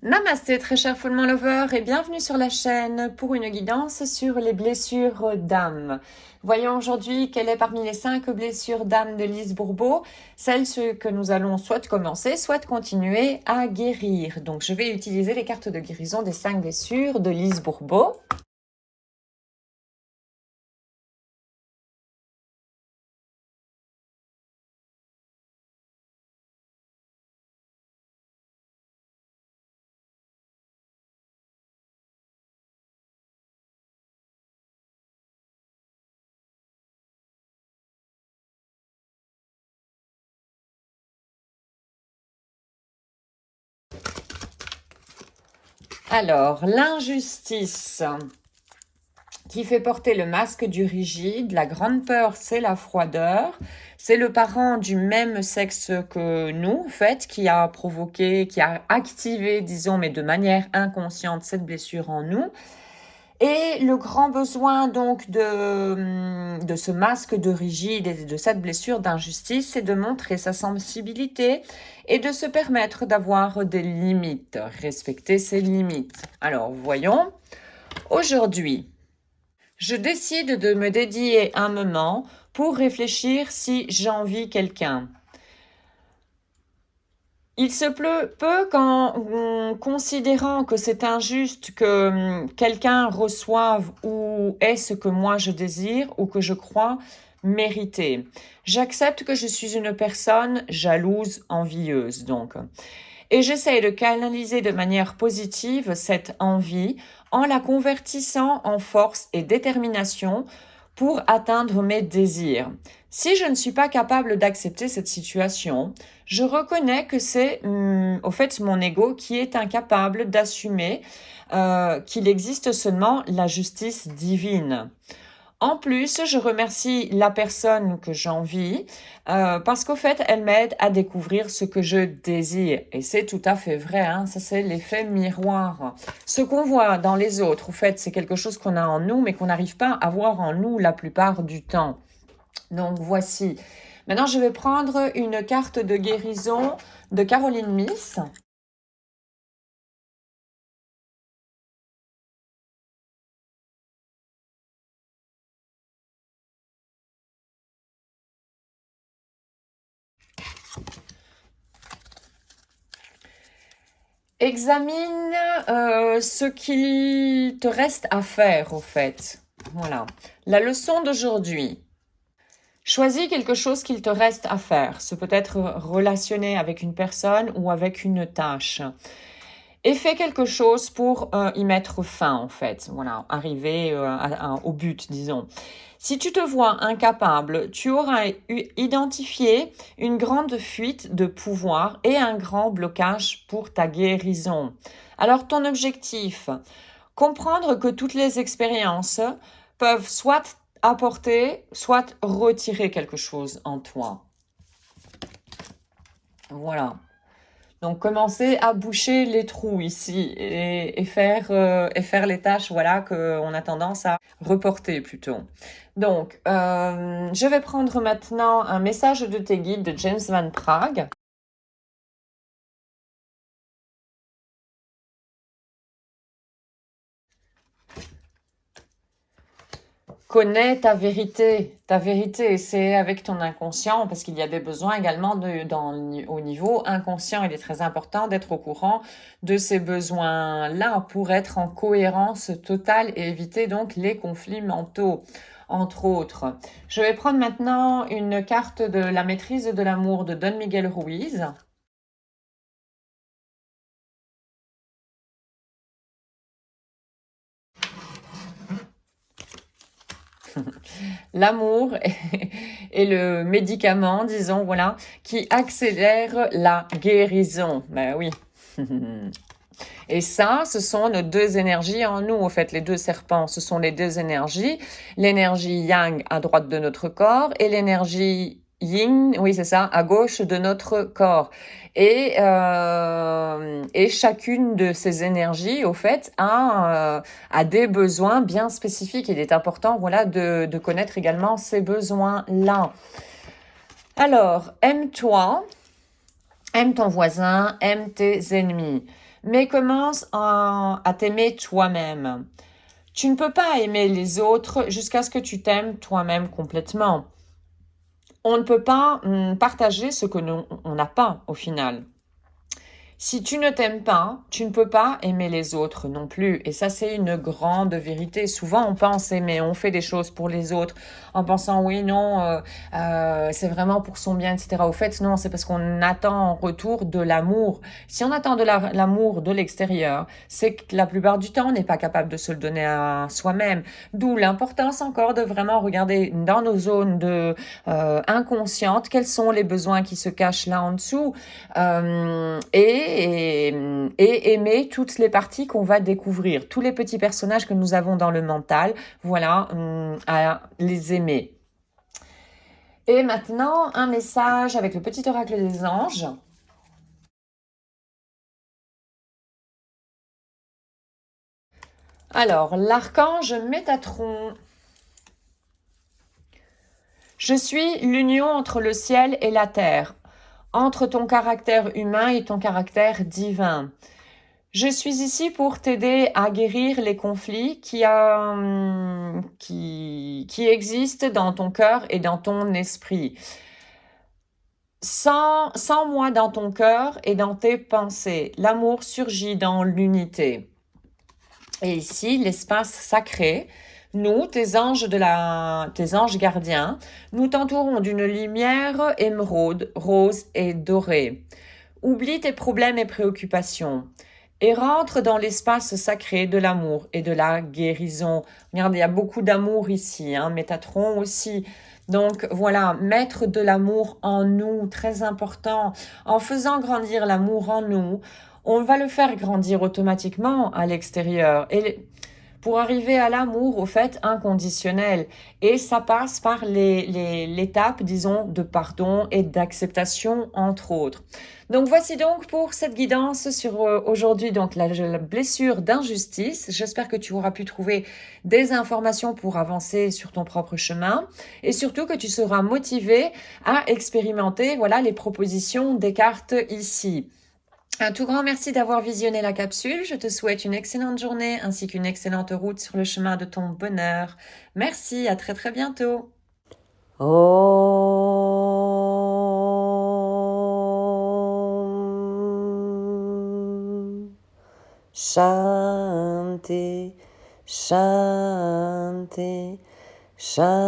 Namasté très cher Full Moon Lover et bienvenue sur la chaîne pour une guidance sur les blessures d'âme. Voyons aujourd'hui quelle est parmi les 5 blessures d'âme de Lise Bourbeau, celles que nous allons soit commencer, soit continuer à guérir. Donc je vais utiliser les cartes de guérison des 5 blessures de Lise Bourbeau. Alors, l'injustice qui fait porter le masque du rigide, la grande peur, c'est la froideur. C'est le parent du même sexe que nous, en fait, qui a provoqué, qui a activé, disons, mais de manière inconsciente, cette blessure en nous. Et le grand besoin donc de ce masque de rigide et de cette blessure d'injustice, c'est de montrer sa sensibilité et de se permettre d'avoir des limites, respecter ses limites. Alors, voyons. Aujourd'hui, je décide de me dédier un moment pour réfléchir si j'envie quelqu'un. Il se peut qu'en considérant que c'est injuste que quelqu'un reçoive ou ait ce que moi je désire ou que je crois mériter. J'accepte que je suis une personne jalouse, envieuse donc. Et j'essaie de canaliser de manière positive cette envie en la convertissant en force et détermination pour atteindre mes désirs. Si je ne suis pas capable d'accepter cette situation, je reconnais que c'est au fait mon ego qui est incapable d'assumer qu'il existe seulement la justice divine. En plus, je remercie la personne que j'envie parce qu'au fait, elle m'aide à découvrir ce que je désire. Et c'est tout à fait vrai, hein, ça c'est l'effet miroir. Ce qu'on voit dans les autres, au fait, c'est quelque chose qu'on a en nous, mais qu'on n'arrive pas à voir en nous la plupart du temps. Donc voici. Maintenant, je vais prendre une carte de guérison de Caroline Miss. Examine ce qu'il te reste à faire, au fait. Voilà. La leçon d'aujourd'hui. Choisis quelque chose qu'il te reste à faire. Ce peut être relationné avec une personne ou avec une tâche. Et fais quelque chose pour y mettre fin, en fait. Voilà, arriver au but, disons. Si tu te vois incapable, tu auras identifié une grande fuite de pouvoir et un grand blocage pour ta guérison. Alors, ton objectif, comprendre que toutes les expériences peuvent soit apporter, soit retirer quelque chose en toi. Voilà. Donc, commencer à boucher les trous ici et faire les tâches voilà, qu'on a tendance à reporter plutôt. Donc, je vais prendre maintenant un message de tes guides de James Van Praagh. Connais ta vérité. Ta vérité, c'est avec ton inconscient, parce qu'il y a des besoins également au niveau inconscient. Il est très important d'être au courant de ces besoins-là pour être en cohérence totale et éviter donc les conflits mentaux, entre autres. Je vais prendre maintenant une carte de la maîtrise de l'amour de Don Miguel Ruiz. L'amour est le médicament, disons, voilà, qui accélère la guérison. Ben oui. Et ça, ce sont nos deux énergies en nous, en fait, les deux serpents. Ce sont les deux énergies. L'énergie yang à droite de notre corps et l'énergie yin, oui, c'est ça, à gauche de notre corps. Et chacune de ces énergies, au fait, a des besoins bien spécifiques. Il est important, voilà, de connaître également ces besoins-là. Alors, aime-toi, aime ton voisin, aime tes ennemis. mais commence à t'aimer toi-même. Tu ne peux pas aimer les autres jusqu'à ce que tu t'aimes toi-même complètement. On ne peut pas partager ce que on n'a pas au final. Si tu ne t'aimes pas, tu ne peux pas aimer les autres non plus. Et ça, c'est une grande vérité. Souvent, on pense aimer, on fait des choses pour les autres en pensant, oui, non, c'est vraiment pour son bien, etc. Au fait, non, c'est parce qu'on attend en retour de l'amour. Si on attend de l'amour de l'extérieur, c'est que la plupart du temps, on n'est pas capable de se le donner à soi-même. D'où l'importance encore de vraiment regarder dans nos zones inconscientes quels sont les besoins qui se cachent là en dessous et aimer toutes les parties qu'on va découvrir, tous les petits personnages que nous avons dans le mental, voilà, à les aimer. Et maintenant, un message avec le petit oracle des anges. Alors, l'archange Métatron. Je suis l'union entre le ciel et la terre, entre ton caractère humain et ton caractère divin. Je suis ici pour t'aider à guérir les conflits qui existent dans ton cœur et dans ton esprit. Sans moi dans ton cœur et dans tes pensées, l'amour surgit dans l'unité. Et ici, l'espace sacré, nous, tes anges gardiens, nous t'entourons d'une lumière émeraude, rose et dorée. Oublie tes problèmes et préoccupations et rentre dans l'espace sacré de l'amour et de la guérison. Regardez, il y a beaucoup d'amour ici, Métatron aussi. Donc voilà, mettre de l'amour en nous, très important. En faisant grandir l'amour en nous, on va le faire grandir automatiquement à l'extérieur. Et pour arriver à l'amour, au fait, inconditionnel. Et ça passe par l'étape, disons, de pardon et d'acceptation, entre autres. Donc voici donc pour cette guidance sur aujourd'hui, donc la blessure d'injustice. J'espère que tu auras pu trouver des informations pour avancer sur ton propre chemin et surtout que tu seras motivé à expérimenter, voilà, les propositions des cartes ici. Un tout grand merci d'avoir visionné la capsule. Je te souhaite une excellente journée ainsi qu'une excellente route sur le chemin de ton bonheur. Merci, à très très bientôt. Om Shanti, Shanti, Shanti.